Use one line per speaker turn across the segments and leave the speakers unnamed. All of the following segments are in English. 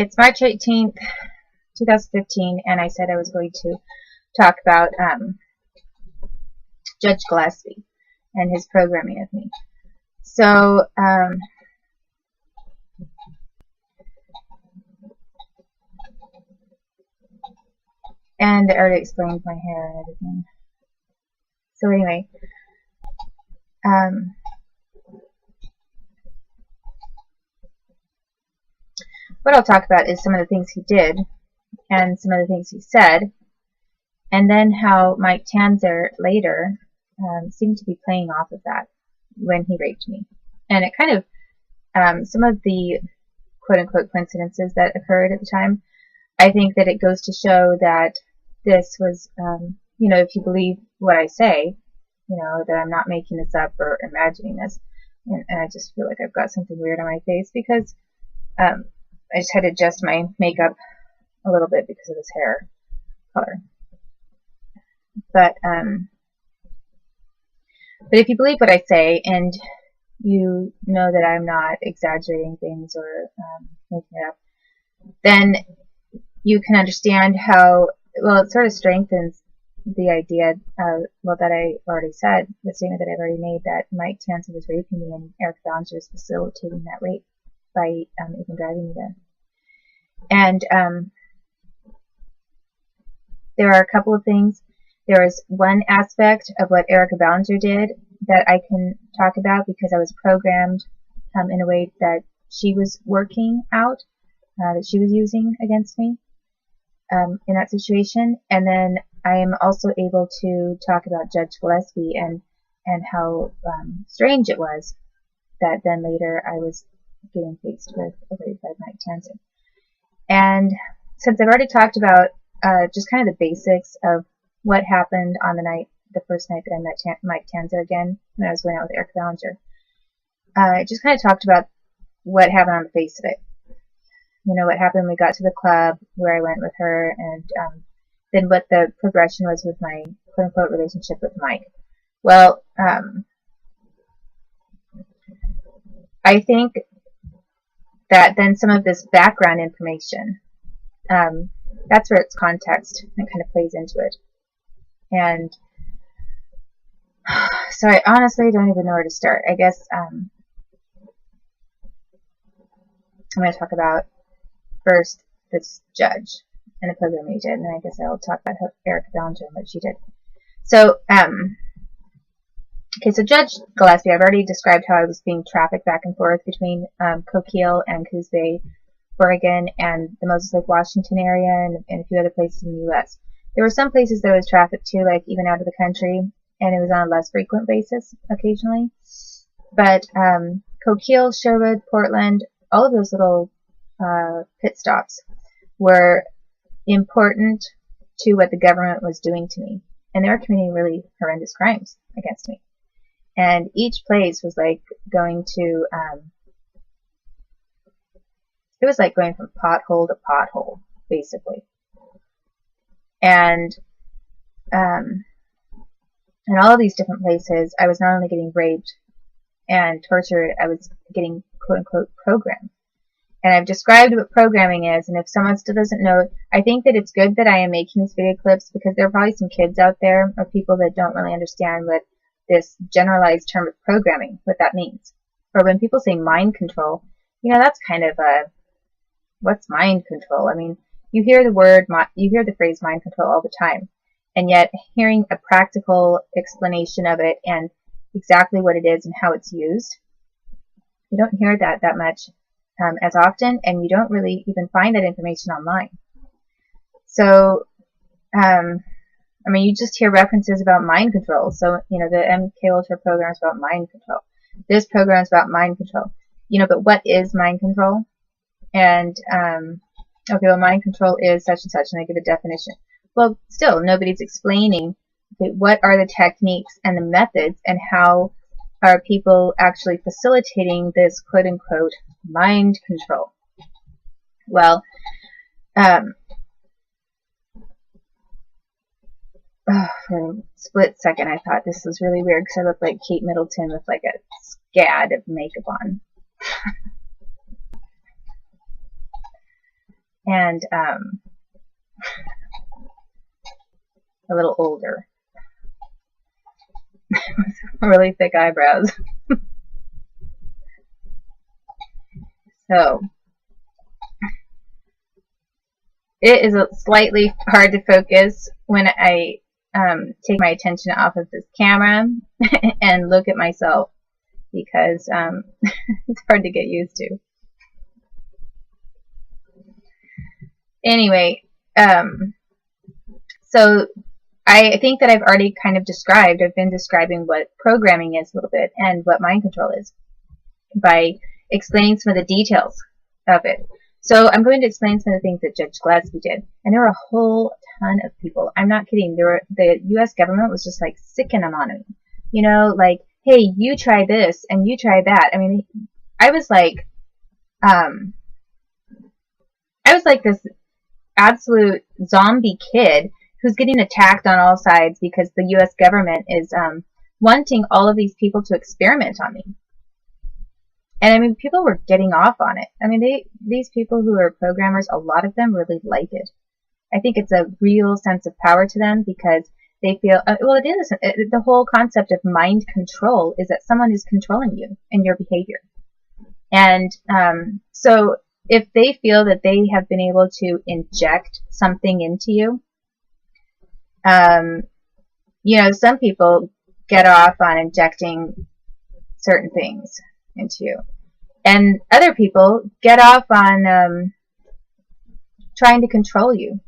It's March 18th, 2015, and I said I was going to talk about Judge Gillespie and his programming of me. So, and I already explained my hair and everything. So anyway, what I'll talk about is some of the things he did and some of the things he said, and then how Mike Tanzer later seemed to be playing off of that when he raped me. And it kind of, some of the quote-unquote coincidences that occurred at the time, I think that it goes to show that this was, you know, if you believe what I say, you know, that I'm not making this up or imagining this. And I just feel like I've got something weird on my face because I just had to adjust my makeup a little bit because of this hair color. But if you believe what I say and you know that I'm not exaggerating things or making it up, then you can understand how, well, it sort of strengthens the idea, well, that I already said, the statement that I've already made, that Mike Tanzer was raping me and Eric Ballinger was facilitating that rape by even driving me there. And there are a couple of things. There is one aspect of what Erica Ballinger did that I can talk about because I was programmed in a way that she was working out, that she was using against me in that situation. And then I am also able to talk about Judge Gillespie and how strange it was that then later I was getting faced with a rape by Mike Tanzer. And since I've already talked about just kind of the basics of what happened on the first night that I met Mike Tanzer again, when I was going out with Eric Ballinger, I just kind of talked about what happened on the face of it. You know, what happened when we got to the club where I went with her, and then what the progression was with my quote-unquote relationship with Mike. Well, I think that then some of this background information, that's where it's context and kind of plays into it. And so I honestly don't even know where to start. I guess I'm going to talk about first this judge and the program he did, and then I guess I'll talk about Erica Ballinger and what she did. So, okay, so Judge Gillespie, I've already described how I was being trafficked back and forth between Coquille and Coos Bay, Oregon, and the Moses Lake, Washington area, and a few other places in the U.S. There were some places that I was trafficked to, like even out of the country, and it was on a less frequent basis occasionally. But Coquille, Sherwood, Portland, all of those little pit stops were important to what the government was doing to me. And they were committing really horrendous crimes against me. And each place was like going to, it was like going from pothole to pothole, basically. And in all of these different places, I was not only getting raped and tortured, I was getting quote-unquote programmed. And I've described what programming is, and if someone still doesn't know it, I think that it's good that I am making these video clips because there are probably some kids out there or people that don't really understand what this generalized term of programming, what that means. Or when people say mind control, you know, that's kind of a, what's mind control? I mean, you hear the phrase mind control all the time, and yet hearing a practical explanation of it and exactly what it is and how it's used, you don't hear that much as often, and you don't really even find that information online. So, I mean, you just hear references about mind control. So, you know, the MK Ultra program is about mind control. This program is about mind control. You know, but what is mind control? And, okay, well, mind control is such and such, and I give a definition. Well, still, nobody's explaining, okay, what are the techniques and the methods, and how are people actually facilitating this quote-unquote mind control? Well, for a split second I thought this was really weird because I looked like Kate Middleton with like a scad of makeup on. and a little older. Really thick eyebrows. So it is slightly hard to focus when I take my attention off of this camera and look at myself, because it's hard to get used to. Anyway, so I think that I've already kind of I've been describing what programming is a little bit and what mind control is by explaining some of the details of it. So I'm going to explain some of the things that Judge Gillespie did. And there were a whole ton of people. I'm not kidding. The U.S. government was just like sicking them on me. You know, like, hey, you try this and you try that. I mean, I was like this absolute zombie kid who's getting attacked on all sides because the U.S. government is wanting all of these people to experiment on me. And I mean, people were getting off on it. I mean, these people who are programmers, a lot of them really like it. I think it's a real sense of power to them because they feel, well, it is, the whole concept of mind control is that someone is controlling you and your behavior. And so if they feel that they have been able to inject something into you, you know, some people get off on injecting certain things into you, and other people get off on trying to control you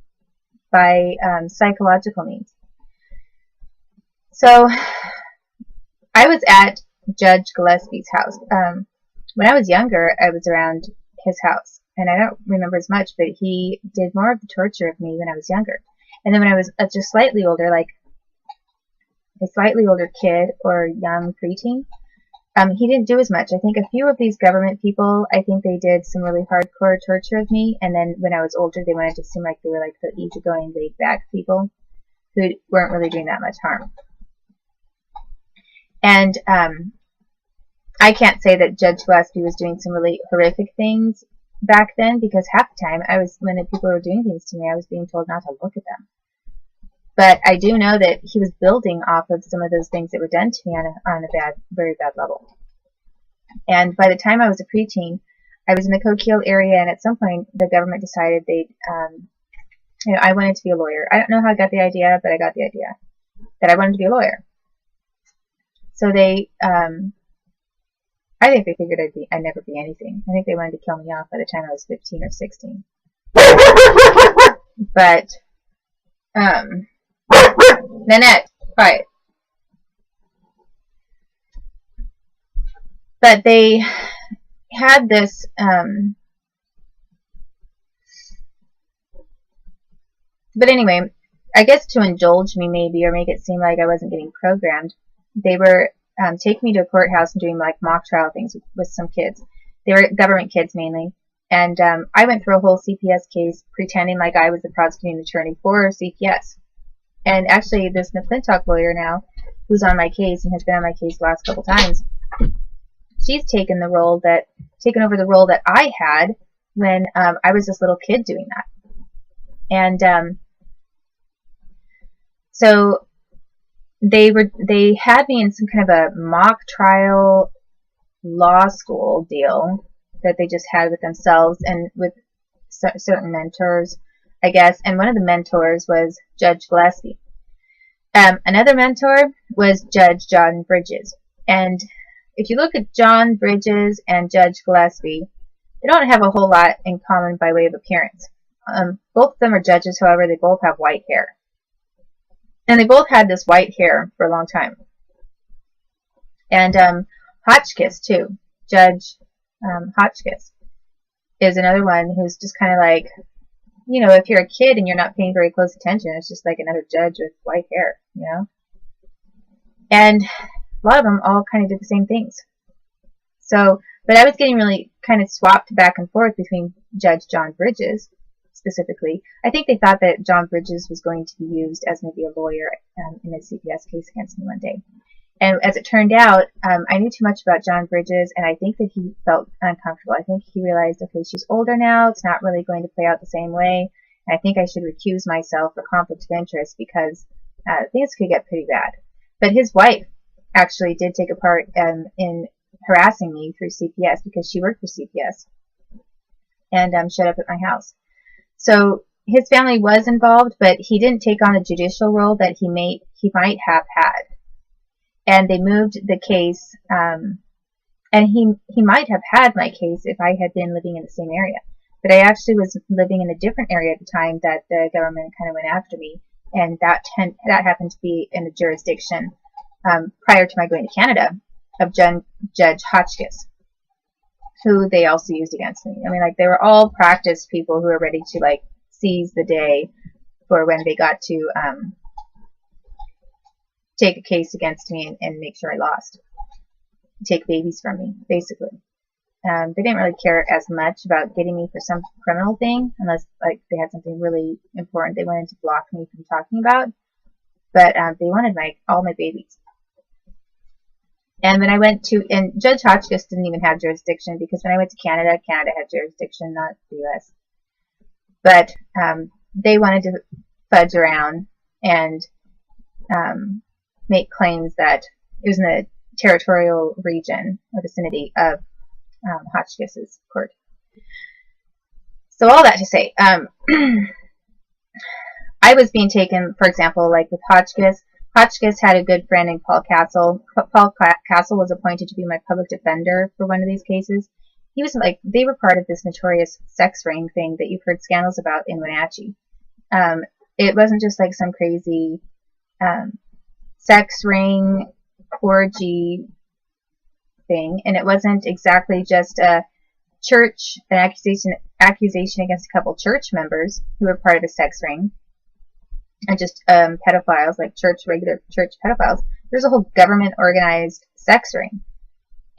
by psychological means. So I was at Judge Gillespie's house. When I was younger, I was around his house, and I don't remember as much, but he did more of the torture of me when I was younger. And then when I was just slightly older, like a slightly older kid or young preteen, he didn't do as much. I think a few of these government people, I think they did some really hardcore torture of me. And then when I was older, they wanted to seem like they were like the easygoing, laid-back people who weren't really doing that much harm. And I can't say that Judge Gillespie was doing some really horrific things back then, because half the time when the people were doing things to me, I was being told not to look at them. But I do know that he was building off of some of those things that were done to me on a very bad level. And by the time I was a preteen, I was in the Coquille area, and at some point the government decided you know, I wanted to be a lawyer. I don't know how I got the idea, but I got the idea that I wanted to be a lawyer. So they, I think they figured I'd never be anything. I think they wanted to kill me off by the time I was 15 or 16. But, Nanette, quiet. But they had this, but anyway, I guess to indulge me maybe, or make it seem like I wasn't getting programmed, they were taking me to a courthouse and doing like mock trial things with some kids. They were government kids mainly. And I went through a whole CPS case pretending like I was the prosecuting attorney for CPS. And actually, this McClintock lawyer now, who's on my case and has been on my case the last couple times, she's taken over the role that I had when I was this little kid doing that. And so they had me in some kind of a mock trial law school deal that they just had with themselves and with certain mentors, I guess. And one of the mentors was Judge Gillespie. Another mentor was Judge John Bridges. And if you look at John Bridges and Judge Gillespie, they don't have a whole lot in common by way of appearance. Both of them are judges, however, they both have white hair. And they both had this white hair for a long time. And Hotchkiss, too. Judge Hotchkiss is another one who's just kind of like, you know, if you're a kid and you're not paying very close attention, it's just like another judge with white hair, you know? And a lot of them all kind of did the same things. So, but I was getting really kind of swapped back and forth between Judge John Bridges, specifically. I think they thought that John Bridges was going to be used as maybe a lawyer in a CPS case against me one day. And as it turned out, I knew too much about John Bridges, and I think that he felt uncomfortable. I think he realized, okay, she's older now. It's not really going to play out the same way. And I think I should recuse myself for conflict of interest because things could get pretty bad. But his wife actually did take a part in harassing me through CPS because she worked for CPS and showed up at my house. So his family was involved, but he didn't take on the judicial role that he might have had. And they moved the case, and he might have had my case if I had been living in the same area. But I actually was living in a different area at the time that the government kind of went after me, and that happened to be in the jurisdiction prior to my going to Canada of Judge Hotchkiss, who they also used against me. I mean, like, they were all practiced people who were ready to, like, seize the day for when they got to take a case against me and make sure I lost. Take babies from me, basically. They didn't really care as much about getting me for some criminal thing, unless, like, they had something really important they wanted to block me from talking about. But they wanted all my babies. And when I went to, and Judge Hotchkiss didn't even have jurisdiction, because when I went to Canada, Canada had jurisdiction, not the U.S. But they wanted to fudge around and make claims that it was in the territorial region or vicinity of Hotchkiss's court. So all that to say, I was being taken, for example, like with Hotchkiss. Hotchkiss had a good friend named Paul Castle. Paul Castle was appointed to be my public defender for one of these cases. He was like, they were part of this notorious sex ring thing that you've heard scandals about in Wenatchee. It wasn't just like some crazy sex ring orgy thing, and it wasn't exactly just an accusation against a couple church members who were part of a sex ring, and just pedophiles, like regular church pedophiles. There's a whole government organized sex ring,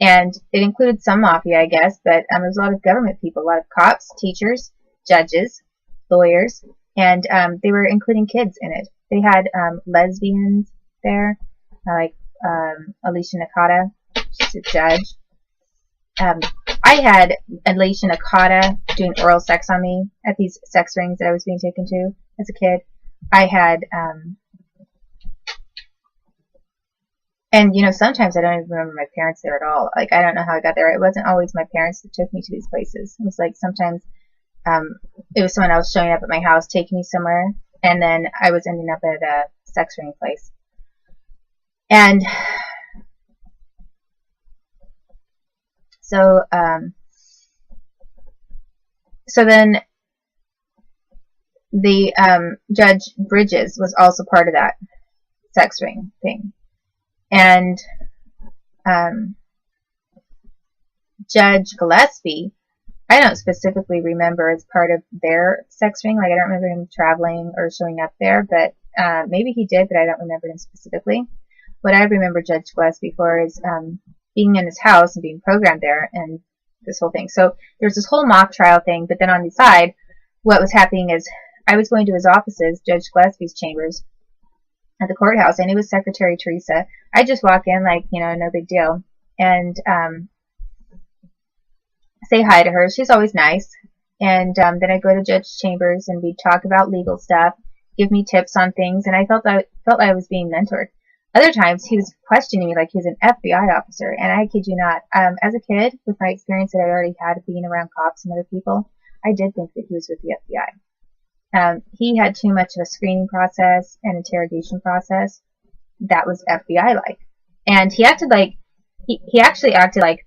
and it included some mafia, I guess, but there's a lot of government people, a lot of cops, teachers, judges, lawyers, and they were including kids in it. They had lesbians there, like Alicia Nakata, she's a judge. I had Alicia Nakata doing oral sex on me at these sex rings that I was being taken to as a kid. I had, and you know, sometimes I don't even remember my parents there at all. Like, I don't know how I got there. It wasn't always my parents that took me to these places. It was like sometimes it was someone else showing up at my house, taking me somewhere, and then I was ending up at a sex ring place. And so then the Judge Bridges was also part of that sex ring thing, and Judge Gillespie, I don't specifically remember as part of their sex ring. Like, I don't remember him traveling or showing up there, but maybe he did, but I don't remember him specifically. What I remember Judge Gillespie for is being in his house and being programmed there and this whole thing. So there's this whole mock trial thing, but then on the side, what was happening is I was going to his offices, Judge Gillespie's chambers, at the courthouse. I knew it was Secretary Teresa. I just walk in like, you know, no big deal, and say hi to her. She's always nice. And then I go to Judge Chambers and we talk about legal stuff, give me tips on things, and I felt I was being mentored. Other times he was questioning me like he was an FBI officer, and I kid you not, as a kid, with my experience that I already had of being around cops and other people, I did think that he was with the FBI. He had too much of a screening process and interrogation process that was FBI-like. And he acted like, he actually acted like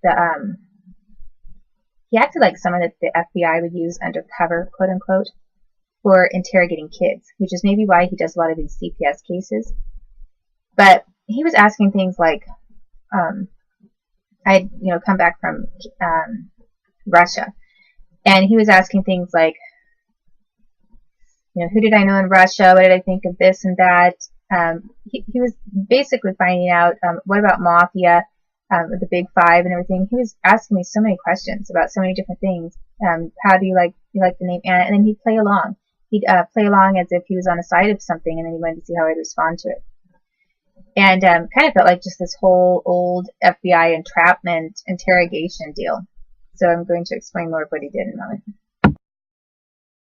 he acted like someone that the FBI would use undercover, quote unquote, for interrogating kids, which is maybe why he does a lot of these CPS cases. But he was asking things like, I'd, you know, come back from Russia, and he was asking things like, you know, who did I know in Russia? What did I think of this and that? He was basically finding out, what about mafia, the Big Five and everything. He was asking me so many questions about so many different things. How do you like the name Anna? And then he'd play along. He'd play along as if he was on the side of something, and then he wanted to see how I'd respond to it. And kind of felt like just this whole old FBI entrapment interrogation deal. So I'm going to explain more of what he did in a moment.